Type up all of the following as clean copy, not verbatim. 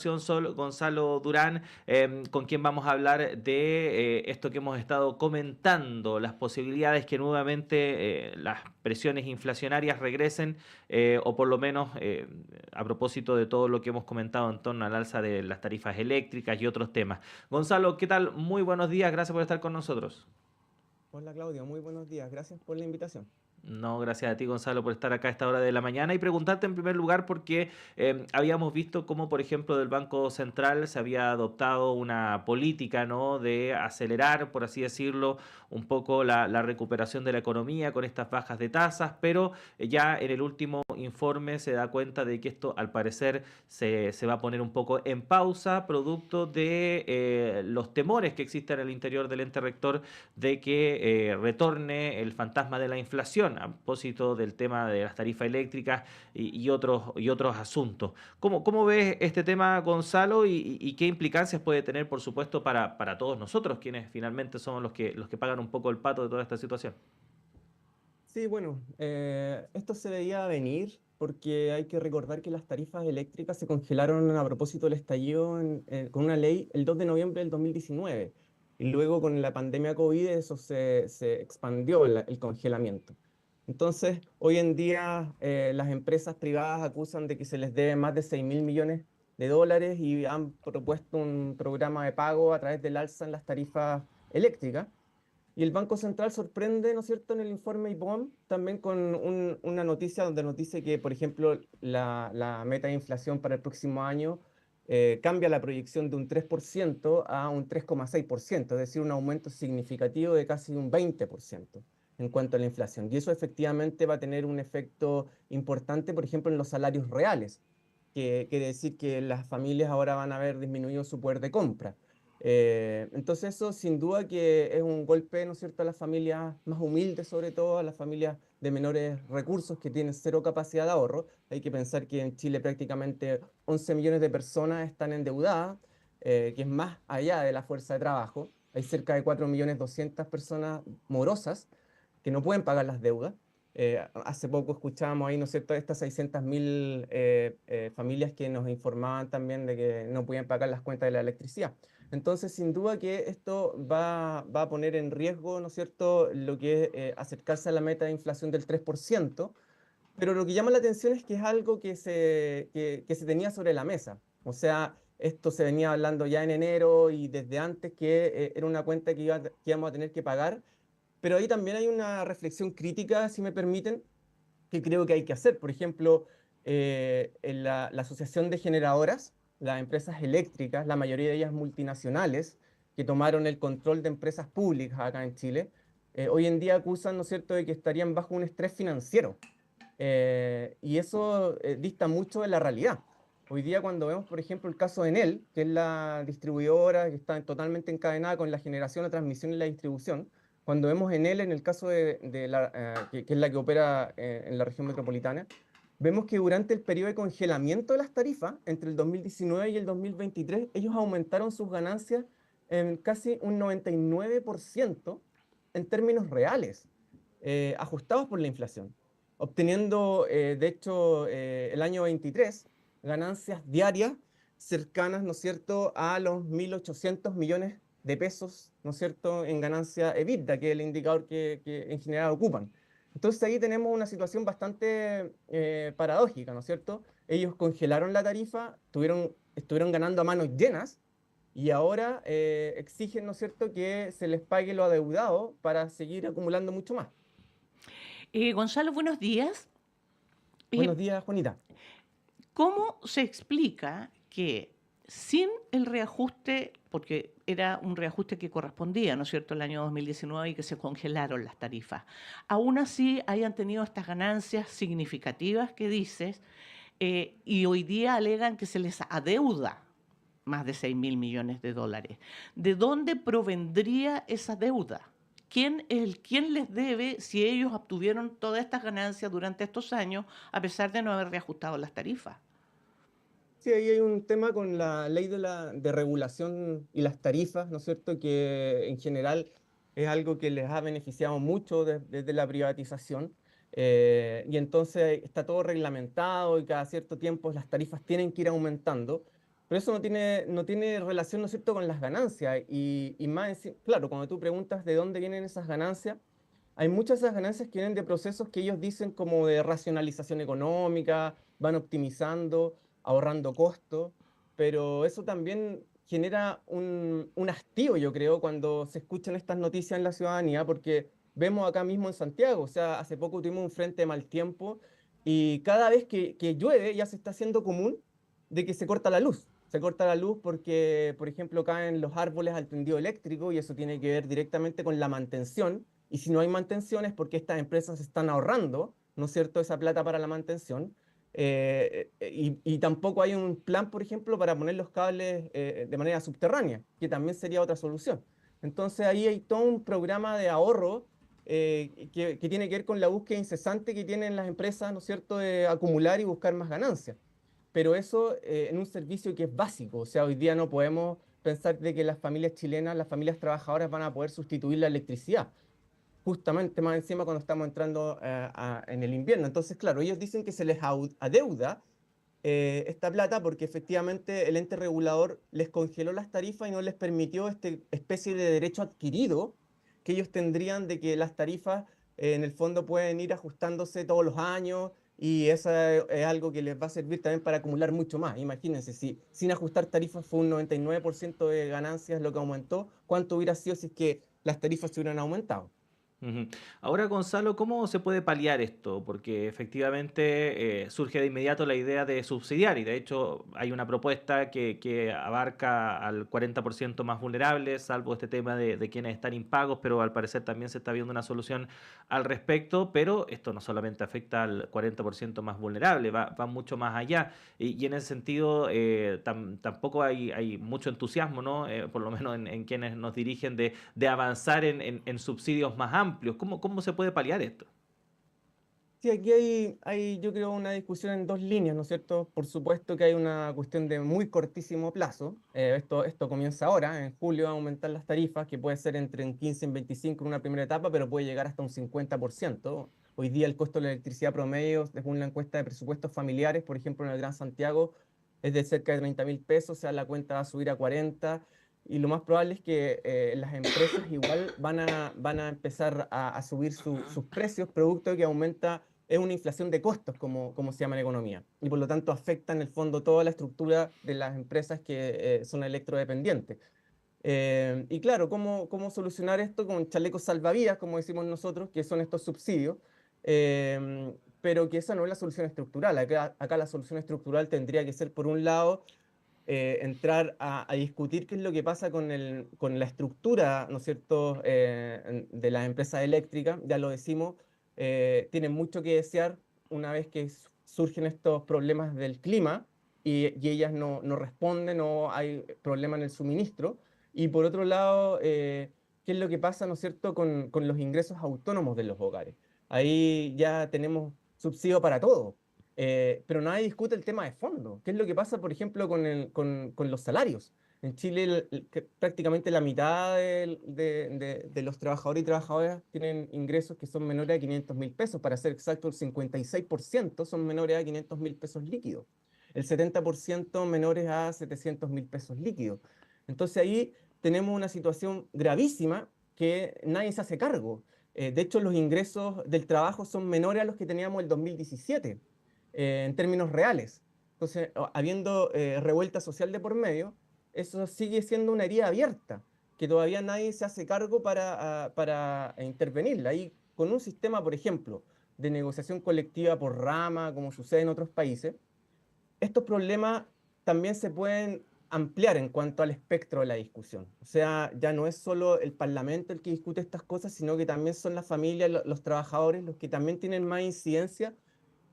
Gonzalo Durán, con quien vamos a hablar de esto que hemos estado comentando, las posibilidades que nuevamente las presiones inflacionarias regresen, o por lo menos a propósito de todo lo que hemos comentado en torno al alza de las tarifas eléctricas y otros temas. Gonzalo, ¿qué tal? Muy buenos días, gracias por estar con nosotros. Hola Claudio, muy buenos días. Gracias por la invitación. No, gracias a ti, Gonzalo, por estar acá a esta hora de la mañana y preguntarte en primer lugar porque habíamos visto cómo, por ejemplo, del Banco Central se había adoptado una política, ¿no?, de acelerar, por así decirlo, un poco la recuperación de la economía con estas bajas de tasas, pero ya en el último informe se da cuenta de que esto, al parecer, se va a poner un poco en pausa, producto de los temores que existen al interior del ente rector de que retorne el fantasma de la inflación a propósito del tema de las tarifas eléctricas y otros asuntos. ¿Cómo ves este tema, Gonzalo, y qué implicancias puede tener, por supuesto, para todos nosotros, quienes finalmente somos los que pagan un poco el pato de toda esta situación? Sí, bueno, esto se veía venir porque hay que recordar que las tarifas eléctricas se congelaron a propósito del estallido con una ley el 2 de noviembre del 2019. Y luego con la pandemia COVID eso se expandió el congelamiento. Entonces, hoy en día las empresas privadas acusan de que se les debe más de 6.000 millones de dólares y han propuesto un programa de pago a través del alza en las tarifas eléctricas. Y el Banco Central sorprende, ¿no es cierto?, en el informe IPOM también con una noticia donde nos dice que, por ejemplo, la meta de inflación para el próximo año cambia la proyección de un 3% a un 3,6%, es decir, un aumento significativo de casi un 20% en cuanto a la inflación. Y eso efectivamente va a tener un efecto importante, por ejemplo, en los salarios reales, que quiere decir que las familias ahora van a ver disminuido su poder de compra. Entonces eso sin duda que es un golpe, ¿no es cierto?, a las familias más humildes, sobre todo a las familias de menores recursos que tienen cero capacidad de ahorro. Hay que pensar que en Chile prácticamente 11 millones de personas están endeudadas, que es más allá de la fuerza de trabajo. Hay cerca de 4.200.000 personas morosas que no pueden pagar las deudas. Hace poco escuchábamos ahí, ¿no es cierto?, estas 600.000 familias que nos informaban también de que no podían pagar las cuentas de la electricidad. Entonces, sin duda que esto va a poner en riesgo, ¿no es cierto?, lo que es acercarse a la meta de inflación del 3%, pero lo que llama la atención es que es algo que se tenía sobre la mesa. O sea, esto se venía hablando ya en enero y desde antes que era una cuenta que íbamos a tener que pagar, pero ahí también hay una reflexión crítica, si me permiten, que creo que hay que hacer. Por ejemplo, en la Asociación de Generadoras, las empresas eléctricas, la mayoría de ellas multinacionales, que tomaron el control de empresas públicas acá en Chile, hoy en día acusan, ¿no es cierto?, de que estarían bajo un estrés financiero. Y eso dista mucho de la realidad. Hoy día cuando vemos, por ejemplo, el caso de Enel, que es la distribuidora que está totalmente encadenada con la generación, la transmisión y la distribución, cuando vemos Enel en el caso que es la que opera en la región metropolitana, vemos que durante el periodo de congelamiento de las tarifas, entre el 2019 y el 2023, ellos aumentaron sus ganancias en casi un 99% en términos reales, ajustados por la inflación, obteniendo, de hecho, el año 23, ganancias diarias cercanas, ¿no es cierto?, a los 1.800 millones de pesos, ¿no es cierto?, en ganancia EBITDA, que es el indicador que en general ocupan. Entonces ahí tenemos una situación bastante paradójica, ¿no es cierto? Ellos congelaron la tarifa, estuvieron ganando a manos llenas y ahora exigen, ¿no es cierto?, que se les pague lo adeudado para seguir acumulando mucho más. Gonzalo, buenos días. Buenos Eh, días, Juanita. ¿Cómo se explica que sin el reajuste, porque era un reajuste que correspondía, ¿no es cierto?, el año 2019 y que se congelaron las tarifas, aún así hayan tenido estas ganancias significativas que dices, y hoy día alegan que se les adeuda más de 6.000 millones de dólares? ¿De dónde provendría esa deuda? ¿Quién les debe si ellos obtuvieron todas estas ganancias durante estos años a pesar de no haber reajustado las tarifas? Sí, ahí hay un tema con la ley de regulación y las tarifas, ¿no es cierto?, que en general es algo que les ha beneficiado mucho desde la privatización. Y entonces está todo reglamentado y cada cierto tiempo las tarifas tienen que ir aumentando. Pero eso no tiene relación, ¿no es cierto?, con las ganancias. Y más, claro, cuando tú preguntas de dónde vienen esas ganancias, hay muchas de esas ganancias que vienen de procesos que ellos dicen como de racionalización económica, van optimizando, ahorrando costos, pero eso también genera un hastío, yo creo, cuando se escuchan estas noticias en la ciudadanía, porque vemos acá mismo en Santiago, o sea, hace poco tuvimos un frente de mal tiempo y cada vez que llueve ya se está haciendo común de que se corta la luz. Se corta la luz porque, por ejemplo, caen los árboles al tendido eléctrico y eso tiene que ver directamente con la mantención. Y si no hay mantención es porque estas empresas están ahorrando, ¿no es cierto?, esa plata para la mantención. Y tampoco hay un plan, por ejemplo, para poner los cables de manera subterránea, que también sería otra solución. Entonces ahí hay todo un programa de ahorro que tiene que ver con la búsqueda incesante que tienen las empresas, ¿no es cierto?, de acumular y buscar más ganancias. Pero eso en un servicio que es básico. O sea, hoy día no podemos pensar de que las familias chilenas, las familias trabajadoras van a poder sustituir la electricidad justamente más encima cuando estamos entrando en el invierno. Entonces, claro, ellos dicen que se les adeuda esta plata porque efectivamente el ente regulador les congeló las tarifas y no les permitió esta especie de derecho adquirido que ellos tendrían de que las tarifas en el fondo pueden ir ajustándose todos los años y eso es algo que les va a servir también para acumular mucho más. Imagínense, si sin ajustar tarifas fue un 99% de ganancias lo que aumentó, ¿cuánto hubiera sido si es que las tarifas se hubieran aumentado? Ujú. Ahora, Gonzalo, ¿cómo se puede paliar esto? Porque efectivamente surge de inmediato la idea de subsidiar y de hecho hay una propuesta que abarca al 40% más vulnerables, salvo este tema de quienes están impagos, pero al parecer también se está viendo una solución al respecto, pero esto no solamente afecta al 40% más vulnerable, va mucho más allá y en ese sentido tampoco hay mucho entusiasmo, ¿no? Por lo menos en quienes nos dirigen de avanzar en subsidios más amplios. ¿Cómo se puede paliar esto? Sí, aquí yo creo, una discusión en dos líneas, ¿no es cierto? Por supuesto que hay una cuestión de muy cortísimo plazo. Esto comienza ahora, en julio va a aumentar las tarifas, que puede ser entre un 15 y un 25 en una primera etapa, pero puede llegar hasta un 50%. Hoy día el costo de la electricidad promedio, según la encuesta de presupuestos familiares, por ejemplo, en el Gran Santiago, es de cerca de 30.000 pesos, o sea, la cuenta va a subir a 40. Y lo más probable es que las empresas igual van a empezar a subir sus precios, producto de que aumenta es una inflación de costos, como se llama en economía, y por lo tanto afecta en el fondo toda la estructura de las empresas que son electrodependientes. Y claro, ¿cómo solucionar esto con chalecos salvavidas, como decimos nosotros, que son estos subsidios? Pero que esa no es la solución estructural. Acá la solución estructural tendría que ser, por un lado, entrar a discutir qué es lo que pasa con la estructura, ¿no es cierto?, de las empresas eléctricas, ya lo decimos, tienen mucho que desear una vez que surgen estos problemas del clima y ellas no responden o hay problema en el suministro. Y por otro lado, ¿qué es lo que pasa, ¿no es cierto?, con los ingresos autónomos de los hogares? Ahí ya tenemos subsidio para todo. Pero nadie discute el tema de fondo. ¿Qué es lo que pasa, por ejemplo, con los salarios? En Chile, prácticamente la mitad de los trabajadores y trabajadoras tienen ingresos que son menores a 500.000 pesos. Para ser exacto, el 56% son menores a 500.000 pesos líquidos. El 70% menores a 700.000 pesos líquidos. Entonces ahí tenemos una situación gravísima que nadie se hace cargo. De hecho, los ingresos del trabajo son menores a los que teníamos el 2017 en términos reales. Entonces, habiendo revuelta social de por medio, eso sigue siendo una herida abierta, que todavía nadie se hace cargo para intervenirla. Y con un sistema, por ejemplo, de negociación colectiva por rama, como sucede en otros países, estos problemas también se pueden ampliar en cuanto al espectro de la discusión. O sea, ya no es solo el Parlamento el que discute estas cosas, sino que también son las familias, los trabajadores, los que también tienen más incidencia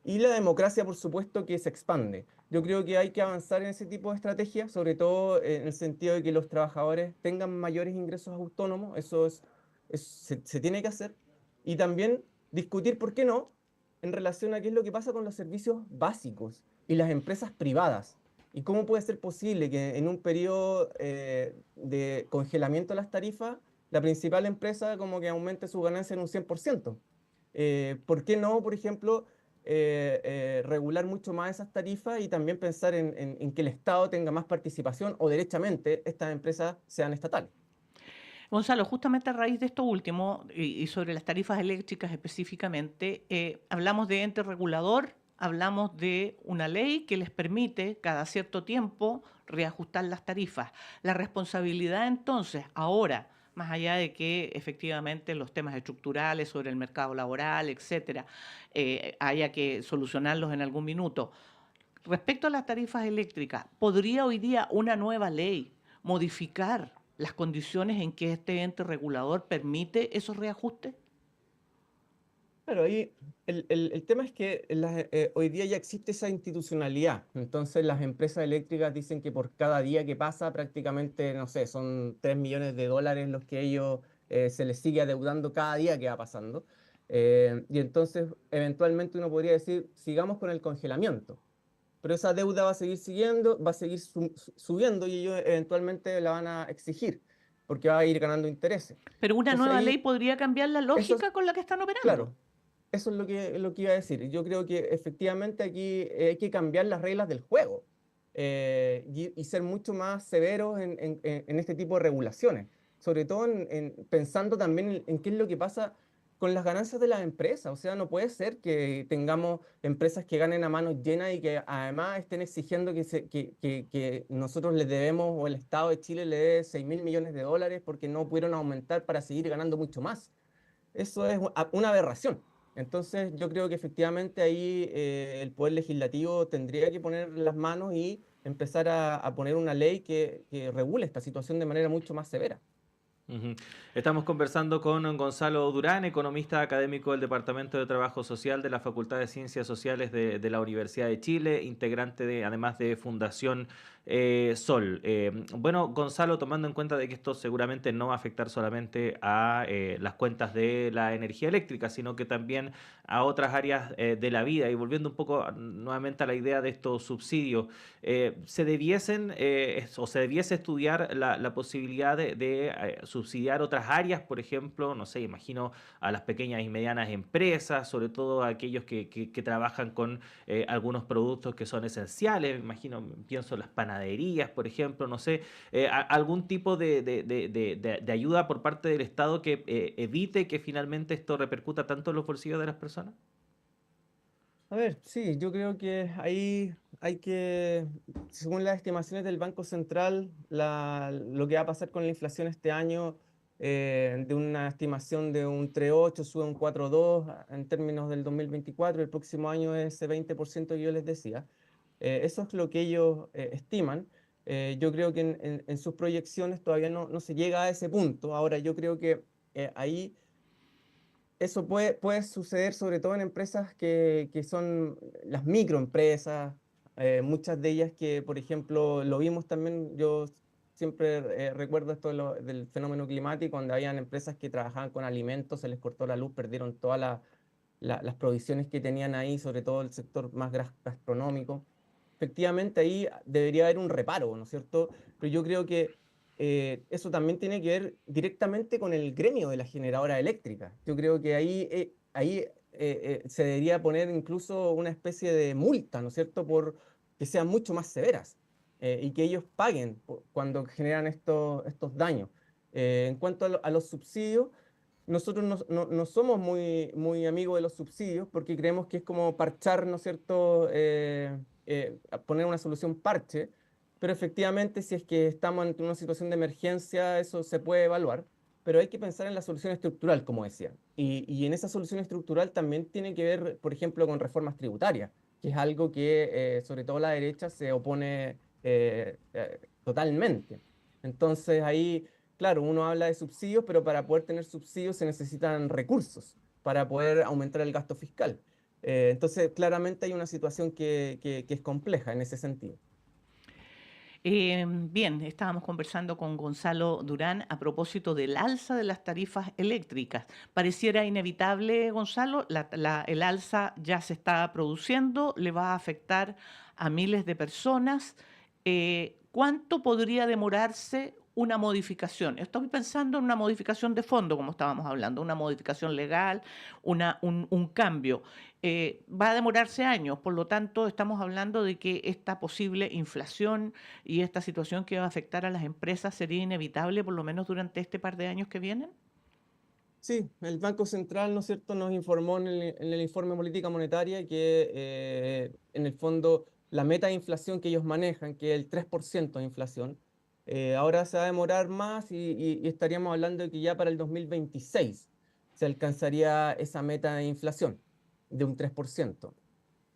y la democracia, por supuesto, que se expande. Yo creo que hay que avanzar en ese tipo de estrategias, sobre todo en el sentido de que los trabajadores tengan mayores ingresos autónomos, eso se tiene que hacer. Y también discutir, ¿por qué no?, en relación a qué es lo que pasa con los servicios básicos y las empresas privadas. Y cómo puede ser posible que en un periodo de congelamiento de las tarifas, la principal empresa como que aumente su ganancia en un 100%. ¿Por qué no, por ejemplo, regular mucho más esas tarifas y también pensar en que el Estado tenga más participación o derechamente estas empresas sean estatales. Gonzalo, justamente a raíz de esto último y sobre las tarifas eléctricas específicamente, hablamos de ente regulador, hablamos de una ley que les permite cada cierto tiempo reajustar las tarifas. La responsabilidad entonces, ahora, más allá de que efectivamente los temas estructurales sobre el mercado laboral, etcétera, haya que solucionarlos en algún minuto. Respecto a las tarifas eléctricas, ¿podría hoy día una nueva ley modificar las condiciones en que este ente regulador permite esos reajustes? Claro, ahí el tema es que hoy día ya existe esa institucionalidad. Entonces las empresas eléctricas dicen que por cada día que pasa prácticamente, no sé, son 3 millones de dólares los que ellos se les sigue adeudando cada día que va pasando. Y entonces eventualmente uno podría decir, sigamos con el congelamiento. Pero esa deuda va a seguir siguiendo, va a seguir subiendo y ellos eventualmente la van a exigir porque va a ir ganando intereses. Pero una Entonces nueva ley ahí, podría cambiar la eso es, lógica con la que están operando. claro, eso es lo que iba a decir. Yo creo que efectivamente aquí hay que cambiar las reglas del juego y ser mucho más severos en este tipo de regulaciones, sobre todo pensando también en qué es lo que pasa con las ganancias de las empresas. O sea, no puede ser que tengamos empresas que ganen a manos llenas y que además estén exigiendo que nosotros les debemos o el Estado de Chile le dé 6.000 millones de dólares porque no pudieron aumentar para seguir ganando mucho más. Eso es una aberración. Entonces, yo creo que efectivamente ahí el Poder Legislativo tendría que poner las manos y empezar a poner una ley que regule esta situación de manera mucho más severa. Ujú. Estamos conversando con Gonzalo Durán, economista académico del Departamento de Trabajo Social de la Facultad de Ciencias Sociales de la Universidad de Chile, integrante además de Fundación Sol. Bueno, Gonzalo, tomando en cuenta de que esto seguramente no va a afectar solamente a las cuentas de la energía eléctrica, sino que también a otras áreas de la vida, y volviendo un poco nuevamente a la idea de estos subsidios, se debiesen o se debiese estudiar la posibilidad de subsidiar otras áreas, por ejemplo, no sé, imagino a las pequeñas y medianas empresas, sobre todo a aquellos que trabajan con algunos productos que son esenciales, imagino, pienso en las panaderías, por ejemplo, no sé, algún tipo de ayuda por parte del Estado que evite que finalmente esto repercuta tanto en los bolsillos de las personas. A ver, sí, yo creo que ahí hay que, según las estimaciones del Banco Central, lo que va a pasar con la inflación este año, de una estimación de un 3,8 sube a un 4,2 en términos del 2024, el próximo año es ese 20% que yo les decía. Eso es lo que ellos estiman. Yo creo que en sus proyecciones todavía no se llega a ese punto. Ahora, yo creo que ahí eso puede suceder sobre todo en empresas que son las microempresas, muchas de ellas que, por ejemplo, lo vimos también, yo siempre recuerdo esto del fenómeno climático, donde habían empresas que trabajaban con alimentos, se les cortó la luz, perdieron todas las provisiones que tenían ahí, sobre todo el sector más gastronómico. Efectivamente, ahí debería haber un reparo, ¿no es cierto? Pero yo creo que eso también tiene que ver directamente con el gremio de la generadora eléctrica. Yo creo que ahí se debería poner incluso una especie de multa, ¿no es cierto?, por que sean mucho más severas y que ellos paguen cuando generan estos daños. En cuanto a los subsidios, nosotros no somos muy amigos de los subsidios porque creemos que es como parchar, ¿no es cierto?, poner una solución parche, pero efectivamente si es que estamos ante una situación de emergencia, eso se puede evaluar, pero hay que pensar en la solución estructural, como decía. Y en esa solución estructural también tiene que ver, por ejemplo, con reformas tributarias, que es algo que sobre todo la derecha se opone totalmente. Entonces ahí claro, uno habla de subsidios, pero para poder tener subsidios se necesitan recursos para poder aumentar el gasto fiscal. Entonces, claramente hay una situación que es compleja en ese sentido. Bien, estábamos conversando con Gonzalo Durán a propósito del alza de las tarifas eléctricas. Pareciera inevitable, Gonzalo, el alza ya se está produciendo, le va a afectar a miles de personas. ¿Cuánto podría demorarse una modificación. Estoy pensando en una modificación de fondo, como estábamos hablando, una modificación legal, un cambio. Va a demorarse años, por lo tanto estamos hablando de que esta posible inflación y esta situación que va a afectar a las empresas sería inevitable, por lo menos durante este par de años que vienen. Sí, el Banco Central, ¿no es cierto?, nos informó en el informe de política monetaria que en el fondo la meta de inflación que ellos manejan, que es el 3% de inflación, ahora se va a demorar más y estaríamos hablando de que ya para el 2026 se alcanzaría esa meta de inflación de un 3%.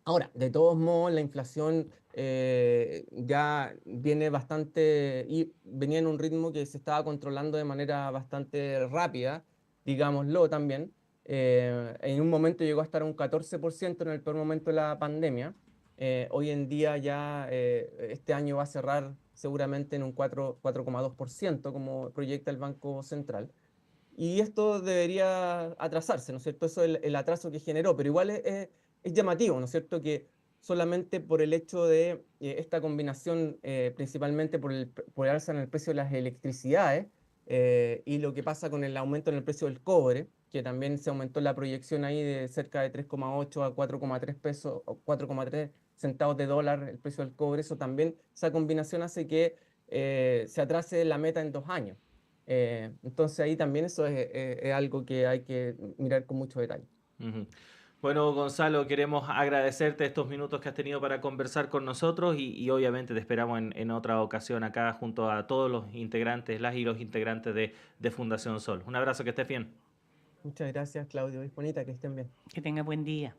Ahora, de todos modos, la inflación ya viene bastante, y venía en un ritmo que se estaba controlando de manera bastante rápida, digámoslo también. En un momento llegó a estar a un 14% en el peor momento de la pandemia. Hoy en día ya este año va a cerrar seguramente en un 4,2%, como proyecta el Banco Central. Y esto debería atrasarse, ¿no es cierto? Eso es el atraso que generó, pero igual es llamativo, ¿no es cierto? Que solamente por el hecho de esta combinación, principalmente por el alza en el precio de las electricidades y lo que pasa con el aumento en el precio del cobre, que también se aumentó la proyección ahí de cerca de 3,8 a 4,3 pesos o 4,3 centavos de dólar el precio del cobre, eso también, esa combinación hace que se atrase la meta en 2 años. Entonces ahí también eso es algo que hay que mirar con mucho detalle. Ujú. Bueno, Gonzalo, queremos agradecerte estos minutos que has tenido para conversar con nosotros y obviamente te esperamos en otra ocasión acá junto a todos los integrantes, las y los integrantes de Fundación Sol. Un abrazo, que estés bien. Muchas gracias, Claudio. Es bonita, que estén bien. Que tenga buen día.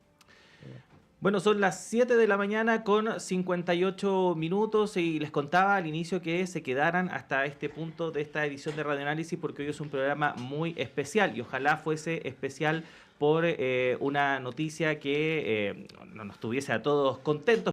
Bueno, son las 7 de la mañana con 58 minutos y les contaba al inicio que se quedaran hasta este punto de esta edición de Radioanálisis porque hoy es un programa muy especial y ojalá fuese especial por una noticia que nos tuviese a todos contentos.